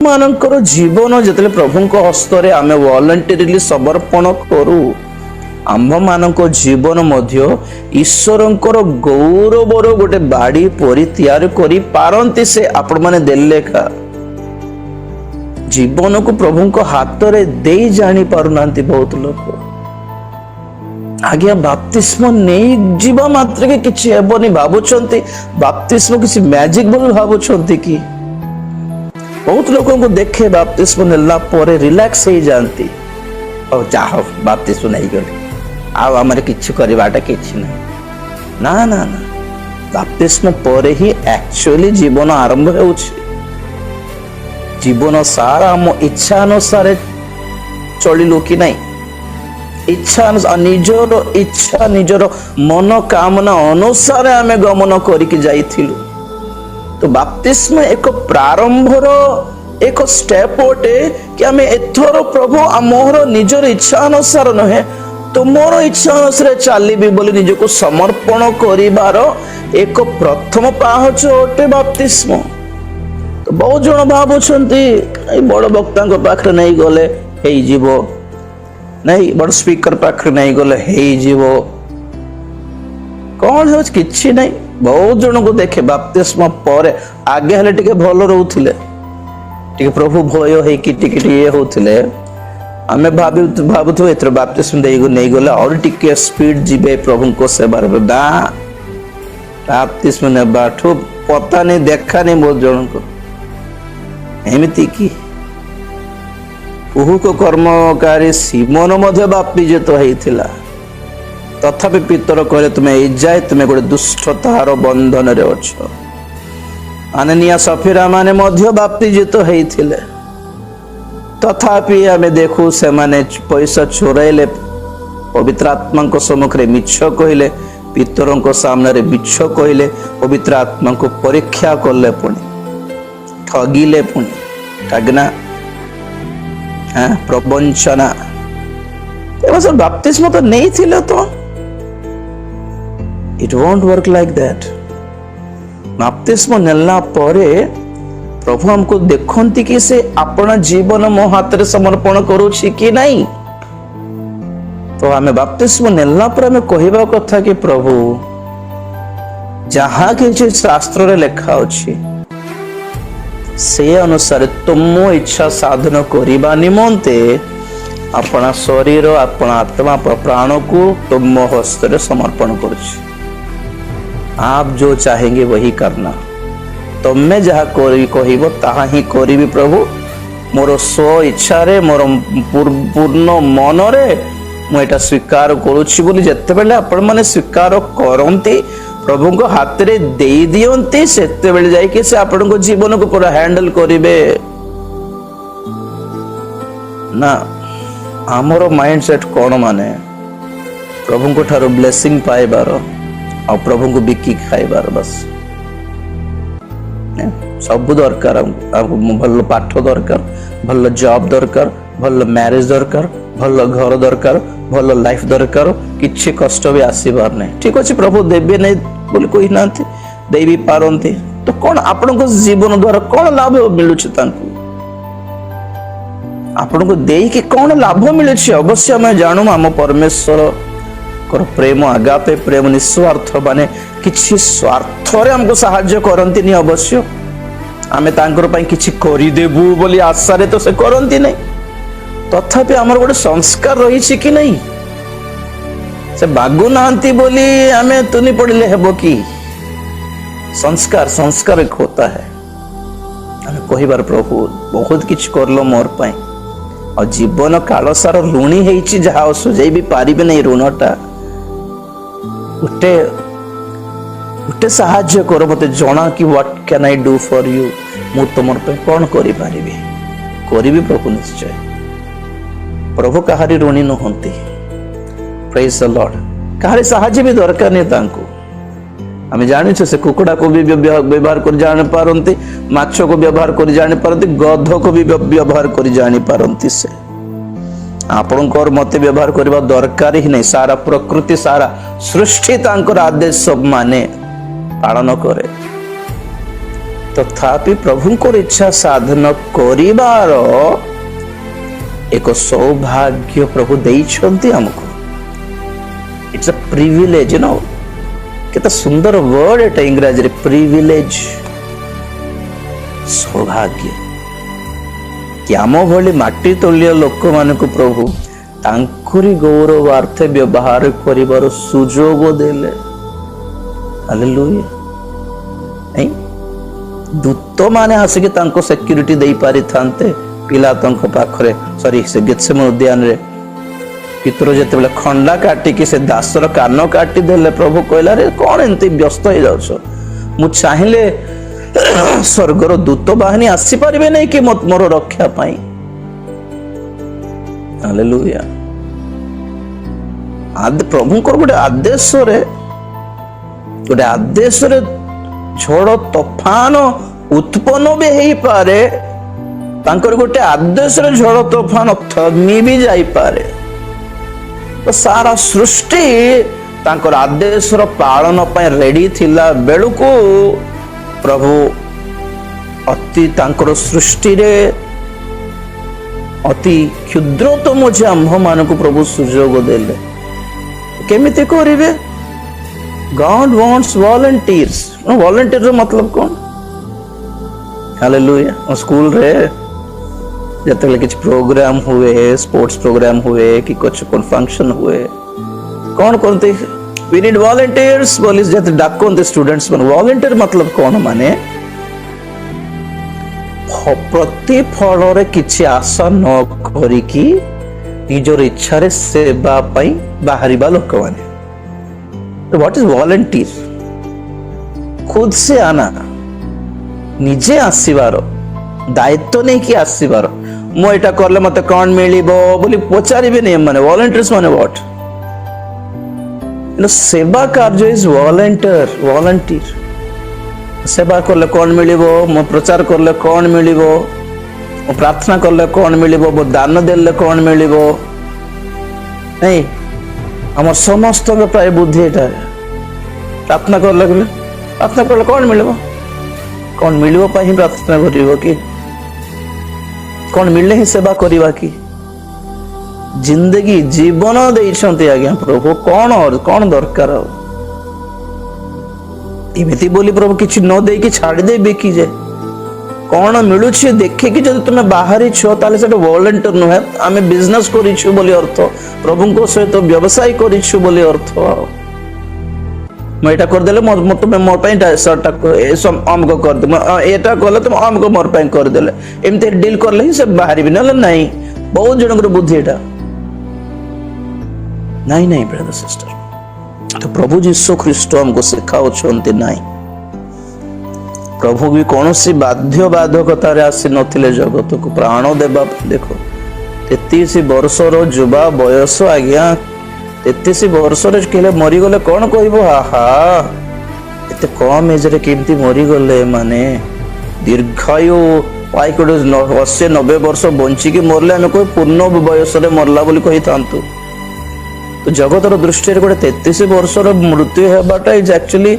ମାନଙ୍କର ଜୀବନ ଯେତେବେଳେ ପ୍ରଭୁଙ୍କ ହସ୍ତରେ ଆମେ ଭଲଣ୍ଟରିଲି ସମର୍ପଣ କରୁ, ଆମ୍ଭମାନଙ୍କ ଜୀବନ ମଧ୍ୟ ଈଶ୍ୱରଙ୍କର ଗୌରବର ଗୋଟେ ବାଡ଼ି ପରି ତିଆରି କରିପାରନ୍ତି। ସେ ଆପଣମାନେ ଦେଲେ ଏକା ଜୀବନକୁ ପ୍ରଭୁଙ୍କ ହାତରେ ଦେଇ ଜାଣି ପାରୁନାହାନ୍ତି ବହୁତ ଲୋକ। ଆଜ୍ଞା ବାପ୍ତିସ୍ମ ନେଇଯିବା ମାତ୍ରକେ କିଛି ହେବନି ଭାବୁଛନ୍ତି, ବାପ୍ତିସ୍ମ କିଛି ମ୍ୟାଜିକ ବୋଲି ଭାବୁଛନ୍ତି କି? ବହୁତ ଲୋକଙ୍କୁ ଦେଖେ ବାପ୍ତିସ୍ମ ନେଲା ପରେ ରିଲାକ୍ସ ହେଇଯାଆନ୍ତି, ଆଉ ଯାହା ବାପ୍ତିସ୍ମ ନେଇଗଲେ ଆଉ ଆମର କିଛି କରିବାଟା କିଛି ନାହିଁ। ନା ନା ନା, ବାପ୍ତିସ୍ମ ପରେ ହିଁ ଆକ୍ଚୁଆଲି ଜୀବନ ଆରମ୍ଭ ହେଉଛି। ଜୀବନ ସାରା ଆମ ଇଚ୍ଛା ଅନୁସାରେ ଚଳିଲୁ କି ନାହିଁ? ନିଜର ଇଚ୍ଛା ନିଜର ମନୋକାମନା ଅନୁସାରେ ଆମେ ଗମନ କରିକି ଯାଇଥିଲୁ। ତ ବାପ୍ତିସ୍ମ ଏକ ପ୍ରାରମ୍ଭର ଏକ ଷ୍ଟେପ ଅଟେ କି ଆମେ ଏଥର ପ୍ରଭୁ ମୋର ନିଜର ଇଚ୍ଛା ଅନୁସାର ନୁହେଁ, ତୁମର ଇଚ୍ଛା ଅନୁସାରେ ଚାଲିବି ବୋଲି ନିଜକୁ ସମର୍ପଣ କରିବାର ଏକ ପ୍ରଥମ ପାହାଚ ଅଟେ ବାପ୍ତିସ୍ମ। ତ ବହୁତ ଜଣ ଭାବୁଛନ୍ତି ଏଇ ବଡ଼ ବକ୍ତାଙ୍କ ପାଖରେ ନେଇଗଲେ ହେଇଯିବ, ନାଇଁ ବଡ଼ ସ୍ପିକର ପାଖରେ ନେଇଗଲେ ହେଇଯିବ। କଣ ହେଉଛି? କିଛି ନାହିଁ। ବହୁତ ଜଣଙ୍କୁ ଦେଖେ ବାପ୍ତିସ୍ମ ପରେ ଆଗେ ହେଲେ ଟିକେ ଭଲ ରହୁଥିଲେ, ଟିକେ ପ୍ରଭୁ ଭୟ ହେଇକି ଟିକେ ଇଏ ହଉଥିଲେ। ଆମେ ଭାବୁଥିବୁ ଏଥର ବାପ୍ତିସ୍ମ ନେଇଗଲେ ଆହୁରି ଟିକେ ସ୍ପିଡ ଯିବେ ପ୍ରଭୁଙ୍କ ସେବାରେ। ନା, ବାପ୍ତିସ୍ମ ନେବାଠୁ ପତା ନେଇ ଦେଖା ନେଇ ବହୁତ ଜଣଙ୍କୁ। ଏମିତି କି କୁହୁକ କର୍ମକାରୀ ସିମୋନ ମଧ୍ୟ ବାପ୍ତିଜିତ ହେଇଥିଲା, ତଥାପି ପିତର କହିଲେ ତୁମେ ଏଯାଏ ତୁମେ ଗୋଟେ ଦୁଷ୍ଟତାର ବନ୍ଧନରେ ଅଛ। ଆନାନିଆ ସଫିରା ମାନେ ମଧ୍ୟ ବାପ୍ତିଜିତ ହେଇଥିଲେ, ତଥାପି ଆମେ ଦେଖୁ ସେମାନେ ପଇସା ଚୋରାଇଲେ, ପବିତ୍ର ଆତ୍ମାଙ୍କ ସମ୍ମୁଖରେ ମିଛ କହିଲେ, ପିତରଙ୍କ ସାମ୍ନାରେ ମିଛ କହିଲେ, ପବିତ୍ର ଆତ୍ମାଙ୍କୁ ପରୀକ୍ଷା କଲେ, ପୁଣି ଠଗିଲେ, ପୁଣି ଠଗନା ପ୍ରବଞ୍ଚନା। ବାପ୍ତିସ୍ମ ତ ନେଇଥିଲେ, ତ it won't work like that. ବାପ୍ତିସ୍ମ ନେଲା ପରେ ପ୍ରଭୁ ଆମକୁ ଦେଖନ୍ତି କି ସେ ଆପଣ ଜୀବନ ମୋ ହାତରେ ସମର୍ପଣ କରୁଛି କି ନାହିଁ। ତ ଆମେ ବାପ୍ତିସ୍ମ ନେଲା ପରେ ଆମେ କହିବା କଥା କି ପ୍ରଭୁ ଯାହା କିଛି ଶାସ୍ତ୍ରରେ ଲେଖା ଅଛି ସେ ଅନୁସାରେ ତୁମ ଇଚ୍ଛା ସାଧନ କରିବା ନିମନ୍ତେ ଆପଣ ଶରୀର, ଆପଣ ଆତ୍ମା, ପ୍ରାଣ को तुम हस्ତରେ समर्पण କରୁଛି। आप जो चाहेंगे वही करना। ତମେ ଯାହା କହିବ ତାହା ହିଁ କରିବି ପ୍ରଭୁ। ମୋର ସ୍ୱ ଇଚ୍ଛାରେ, ମୋର ପୂର୍ଣ୍ଣ ମନରେ ମୁଁ ଏଟା ସ୍ୱୀକାର କରୁଛି ବୋଲି ଯେତେବେଳେ ଆପଣମାନେ ସ୍ୱୀକାର କରନ୍ତି, ପ୍ରଭୁଙ୍କ ହାତରେ ଦେଇ ଦିଅନ୍ତି, ସେତେବେଳେ ଯାଇକି ସେ ଆପଣଙ୍କ ଜୀବନକୁ ପୁରା ହ୍ୟାଣ୍ଡେଲ କରିବେ। ନା, ଆମର ମାଇଣ୍ଡ ସେଟ୍ କ'ଣ ମାନେ ପ୍ରଭୁଙ୍କ ଠାରୁ ବ୍ଲେସିଂ ପାଇବାର ଆଉ ପ୍ରଭୁଙ୍କୁ ବିକି ଖାଇବାର ବାସ୍। ସବୁ ଦରକାର, ଆମକୁ ଭଲ ପାଠ ଦରକାର, ଭଲ ଜବ୍ ଦରକାର, ଭଲ ମ୍ୟାରେଜ ଦରକାର, ଭଲ ଘର ଦରକାର, ଭଲ ଲାଇଫ ଦରକାର। କିଛି କଷ୍ଟ ବି ଆସିବାର ନାହିଁ। ଠିକ ଅଛି, ପ୍ରଭୁ ଦେବେ ନାହିଁ ବୋଲି କହିନାହାନ୍ତି, ଦେଇ ବି ପାରନ୍ତି। ତ କ'ଣ ଆପଣଙ୍କ ଜୀବନ ଦ୍ୱାରା କ'ଣ ଲାଭ ମିଳୁଛି ତାଙ୍କୁ? ଆପଣଙ୍କୁ ଦେଇକି କ'ଣ ଲାଭ ମିଳୁଛି? ଅବଶ୍ୟ ଆମେ ଜାଣୁ ଆମ ପରମେଶ୍ୱରଙ୍କର ପ୍ରେମ, ଆଗାପେ ପ୍ରେମ, ନିଃସ୍ୱାର୍ଥ, ମାନେ କିଛି ସ୍ୱାର୍ଥରେ ଆମକୁ ସାହାଯ୍ୟ କରନ୍ତିନି। ଅବଶ୍ୟ ଆମେ ତାଙ୍କର ପାଇଁ କିଛି କରିଦେବୁ ବୋଲି ଆଶାରେ ତ ସେ କରନ୍ତି ନାହିଁ। ତଥାପି ଆମର ଗୋଟେ ସଂସ୍କାର ରହିଛି କି ନାହିଁ? ସେ ବାଗୁନାହାନ୍ତି ବୋଲି ଆମେ ତୁନି ପଡ଼ିଲେ ହେବ କି? ସଂସ୍କାର ଏକ ହୋତା ହେ। ଆମେ କହିବାର ପ୍ରଭୁ ବହୁତ କିଛି କରଲ ମୋର ପାଇଁ, ଆଉ ଜୀବନ କାଳ ସାର ଋଣୀ ହେଇଛି, ଯାହା ସୁଝେଇ ବି ପାରିବେ ନାହିଁ ଋଣଟା। ଗୋଟେ ସାହାଯ୍ୟ କର, ମତେ ଜଣା କି what can I do for you. ମୁଁ ତୁମର ପାଇଁ କ'ଣ କରିପାରିବି? କରିବି ପ୍ରଭୁ ନିଶ୍ଚୟ। ପ୍ରଭୁ କାହାରି ଋଣୀ ନୁହନ୍ତି। ପ୍ରେଜ୍ ଦ ଲର୍ଡ। କାହାରି ସାହାଯ୍ୟ ବି ଦରକାର ନାହିଁ ତାଙ୍କୁ। ଆମେ ଜାଣିଛୁ ସେ କୁକୁଡ଼ାକୁ ବି ବ୍ୟବହାର କରି ଜାଣିପାରନ୍ତି, ମାଛକୁ ବ୍ୟବହାର କରି ଜାଣିପାରନ୍ତି, ଗଧକୁ ବି ବ୍ୟବହାର କରି ଜାଣିପାରନ୍ତି। ସେ ଆପଣଙ୍କର ମତେ ବ୍ୟବହାର କରିବା ଦରକାର ହିଁ ନାହିଁ। ସାରା ପ୍ରକୃତି, ସାରା ସୃଷ୍ଟି ତାଙ୍କର ଆଦେଶ ମାନେ ପାଳନ କରେ। ତ तथापि प्रभुंकर इच्छा साधन करिवार एक सौभाग्य प्रभु देइछन्ति हमको। इट्स अ प्रिविलेज, नो केते सुंदर वर्ड एटा इंग्रजी रे, प्रिविलेज, सौभाग्य। कि आम भली माटी तलिया लोक मानक प्रभु तांकुरी गौरवार्थे व्यवहार करिवार सुजोग देले। हालेलुया। नहीं दूत माने आसिक तांको सिक्युरिटी दे पारि थांते पिला तांको पाखरे, सॉरी से गेत्सेमनी उद्यान रे पितर जेते खंडा काटी कि से दासर कान काटी देले, प्रभु कहला रे कौन एंती व्यस्त हो जाउछ, मु चाहिले स्वर्गर दूत बाहिनी आसी पारिबे नहीं कि मोर रक्षा पाई। हालेलुया। प्रभु को गोटे आदेश रे झड़ तोफान उत्पन्न भी हो पारे, तांकर गोटे आदेश रे झड़ तोफान थमी भी जाई पारे। तो सारा सृष्टि तांकर आदेश रो पालन पाई रेडी थिला बेलुको प्रभु अति तांकर सृष्टि रे अति क्षुद्रतम आम्भ मान को प्रभु सुजोग देले। केमिति करिवे? God wants volunteers. वॉलंटियर मतलब कौन? हालेलुया। स्कूल रे जतले किछ प्रोग्राम हुए, स्पोर्ट्स प्रोग्राम हुए कि कुछ कोन फंक्शन हुए, कौन करते वी नीड वॉलंटियर्स बोली जते डाकोन स्टूडेंट्स मन। वॉलंटियर मतलब कौन? माने प्रतिफल रे किछि आशा न करिकी निजर इच्छा रे सेवा पई बाहरिबा लोक माने। तो व्हाट इज वॉलंटियर? खुद से आना, निजे आसीबार, दायित्व नहीं कि आसीबार। मो एटा करले मते कोन मिलिबो बोली पचारिबे नहीं माने। वॉलंटियर्स माने व्हाट? सेवा कार्य इज वॉलंटियर। वॉलंटियर सेवा करले कौन मिलिबो, मो प्रचार करले कौन मिलिबो, मो प्रार्थना करले कौन मिलिबो, मो दान देले कौन मिलिबो। नहीं हमर समस्त प्राय बुद्धि एटा। प्रार्थना करले कौन मिलिबो, कौन मिलिबो पाहि प्रार्थना करिवो कि कौन मिलले ही सेवा करिवा कि। जिंदगी जीवन देइछन्ति आज्ञा प्रभु, कौन और कौन दरकार? इमिति बोली प्रभु किछि न देई कि छाड़ी देबे कि जे कौन मिलु छी देखे कि जदि तुमे बाहरी छ ताले सेट वॉलंटियर न है। आमे बिजनेस करि छु बोली अर्थ, प्रभु को सहित व्यवसाय करि छु बोली अर्थ। मैं एटा कर देले मो तुमे मोर पई शर्ट ए सम आम को कर दे, एटा करले तुम आम को मोर पई कर देले, एमते डील करले ही सब बाहरी भी नले। नहीं बहुत जनकर बुद्धि एटा नहीं ब्रदर सिस्टर। तो प्रभु यीशु ख्रीष्ट हमको सिखाउछन्ति नहीं। प्रभु भी कौन सी बाध्य बाधकतार आसी नथिले जगत को प्राण देवा। देखो 33 वर्षर युवा बयस आज्ञा, 33 वर्षर केले मरी गले कौन कहबो? आहा एते कम एज रे केमती मरी गले माने। दीर्घायु पाई कोड 80-90 वर्ष बंची की मरले आमे कोई पूर्ण बयस रे मरला बोली कहि थांतु। तो जगतर दृष्टि गोटे 33 वर्षर मृत्यु हेबाटा इज एक्चुअली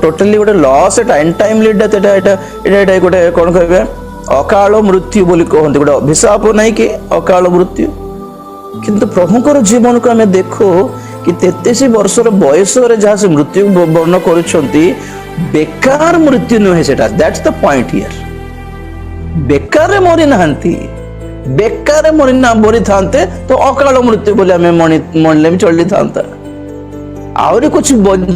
टोटली गोटे लॉस। एटा अनटाइमली डेथ। एटा गोटे कोन कहबे अकाल मृत्यु बोली कहंती, गोटे अभिशाप नहीं कि अकाल मृत्यु। किंतु प्रभुकर जीवन को हमें देखो कि 33 वर्षर बयस रे जहाँ से मृत्यु वर्ण करुछंती बेकार मृत्यु नुहे सेटा। That's the point here. बेकार मरी नाहंती, बेकार मरी ना मरी थांते तो अकाल मृत्यु बोले हमें मनले भी चली थांता। आउरी कुछ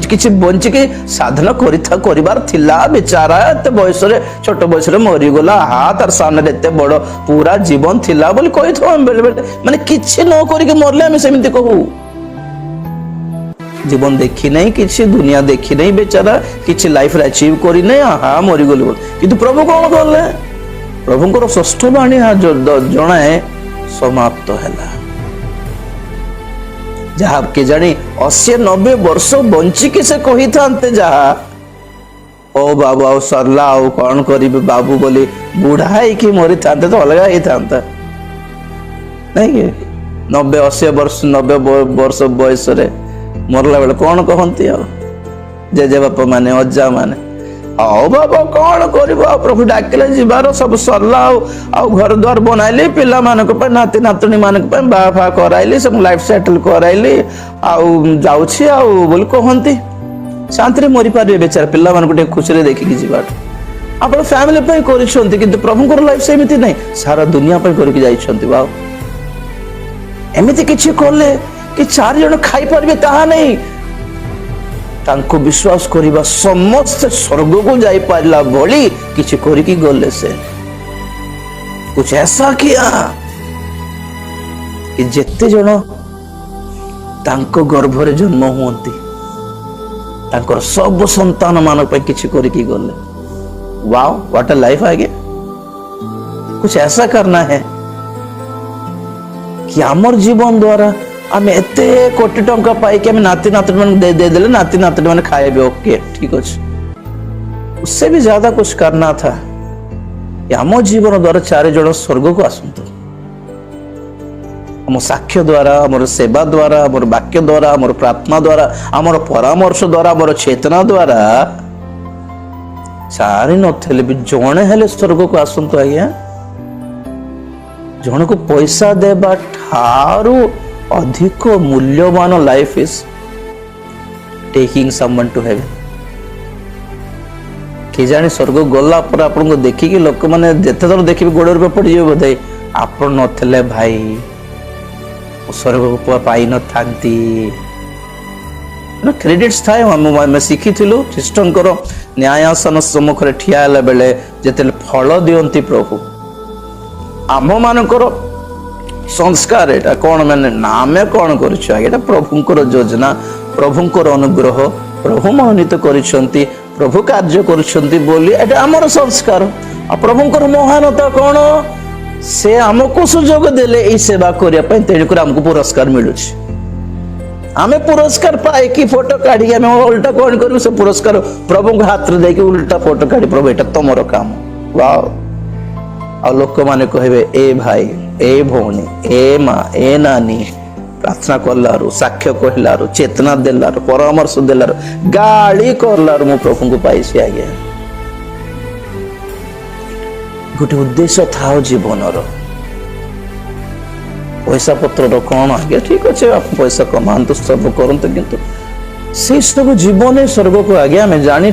किछि बंची के साधना करिबार थिला बेचारा एते बयस रे छोट बयस रे मरी गला। हा तार सामने एते बड़ पूरा जीवन थिला बोली कहि थो हम बेले बेले माने किछि न करि के मरले हम सेमिति कहू। जीवन देखी नहीं, किछि दुनिया देखी नहीं, बेचारा किछि लाइफ रे अचीव करि नहीं, हा मरी गली बोल। किंतु प्रभु कोन करले? प्रभुଙ୍କର षष्ठ बाणी जनाए समाप्त है। जहा के जानी 80-90 वर्ष बंची के से कही थांते जहा ओ बाबू आ सरला आ कौन करिबे बाबू बोली बुढ़ा है कि मरी थांते तो अलग ही थांता नहीं। 90 वर्ष बयस रे मरला बेले कौन कहती आ जेजे बापा माने अज्जा माने ଆଉ ବାବା କଣ କରିବ, ଆଉ ପ୍ରଭୁ ଡାକିଲେ ଯିବାର, ସବୁ ସରିଲା। ଆଉ ଘର ଦ୍ୱାର ବନାଇଲି, ପିଲାମାନଙ୍କ ପାଇଁ, ନାତି ନାତୁଣୀ ମାନଙ୍କ ପାଇଁ ବାହା ଫା କରାଇଲି, ସବୁ ଲାଇଫ ସେଟଲ କରାଇଲି, ଆଉ ଯାଉଛି ଆଉ ବୋଲି କହନ୍ତି। ଶାନ୍ତିରେ ମରିପାରିବେ ବେଚାରା, ପିଲାମାନଙ୍କୁ ଟିକେ ଖୁସିରେ ଦେଖିକି ଯିବାଠୁ। ଆପଣ ଫ୍ୟାମିଲି ପାଇଁ କରିଛନ୍ତି, କିନ୍ତୁ ପ୍ରଭୁଙ୍କର ଲାଇଫ ସେମିତି ନାହିଁ, ସାରା ଦୁନିଆ ପାଇଁ କରିକି ଯାଇଛନ୍ତି। ବାଉ ଏମିତି କିଛି କଲେ କି 4 ଜଣ ଖାଇପାରିବେ ତାହା ନାହିଁ। ତାଙ୍କୁ ବିଶ୍ୱାସ କରିବା, ସମସ୍ତେ ସ୍ୱର୍ଗକୁ ଯାଇପାରିଲା ଭଳି କିଛି କରିକି ଗଲେ। ସେ କୁଛ ऐसा किया କି ଯେତେ ଜଣ ତାଙ୍କ ଗର୍ଭରେ ଜନ୍ମ ହୁଅନ୍ତି, ତାଙ୍କର ସବୁ ସନ୍ତାନ ମାନଙ୍କ ପାଇଁ କିଛି କରିକି ଗଲେ। वाओ व्हाट अ लाइफ आगे। कुछ ऐसा करना है कि आमर जीवन द्वारा आम एत कोटी टंका पाई कि नाती नातुणी मान दे देले, नाती नातुणी मान खाए, ओके ठीक अच्छे। उससे भी ज्यादा कुछ करना था कि आम जीवन द्वारा 4 जन स्वर्ग को आसतु। आम साक्ष्य द्वारा, आम सेवा द्वारा, आम वाक्य द्वारा, आम प्रार्थना द्वारा, आम परामर्श द्वारा, आम चेतना द्वारा 4 नथिले भी जणे हेले स्वर्ग को आसतु। आज्ञा जन को पैसा देबा ठारू अधिक मूल्यवान life is taking someone to heaven. कि जानी स्वर्ग गला पर आपन को देखि कि लोक माने जेते थर देखि गोड़ पे पड़ जे बोधे आपन नथिले भाई स्वर्ग को पाई न थांती ना। क्रेडिट्स थाए हम शिखी थिलु ख्रीष्टनकर न्यायासन सम्मुख रे ठिया हला बेले जेते फल दियंती प्रभु आम मानकर संस्कार एटा कौन माने नामे कौन करिछ। एटा प्रभुंकर योजना, प्रभुंकर अनुग्रह, प्रभु मोहित करिसंती, प्रभु कार्य करिसंती बोली एटा हमर संस्कार। आ प्रभुंकर महानता कौन, से हमको सुजोग देले ए सेवा करिया पय, तेणुकर हमको पुरस्कार मिलुछि। आमे पुरस्कार पाए कि फोटो काढी आमे उल्टा कौन करू, से पुरस्कार प्रभु के हाथ रे देके उल्टा फोटो काढी, प्रभु एटा तमरो काम। वाओ। आ लोक माने कहबे ए भाई, ए भौणी, ए माँ, ए नानी प्रार्थना करलारू, साक्ष्य कहलारू, चेतना देलारू, परामर्श देलारू, गाली करलारू मो प्रभु को पाइसी। आज्ञा गोटे उद्देश्य था जीवनर। पैसा पत्र कौन आज्ञा ठीक अच्छे, आप पैसा कमातु सब करते, किंतु से सब जीवन स्वर्ग को आज्ञा आम जानी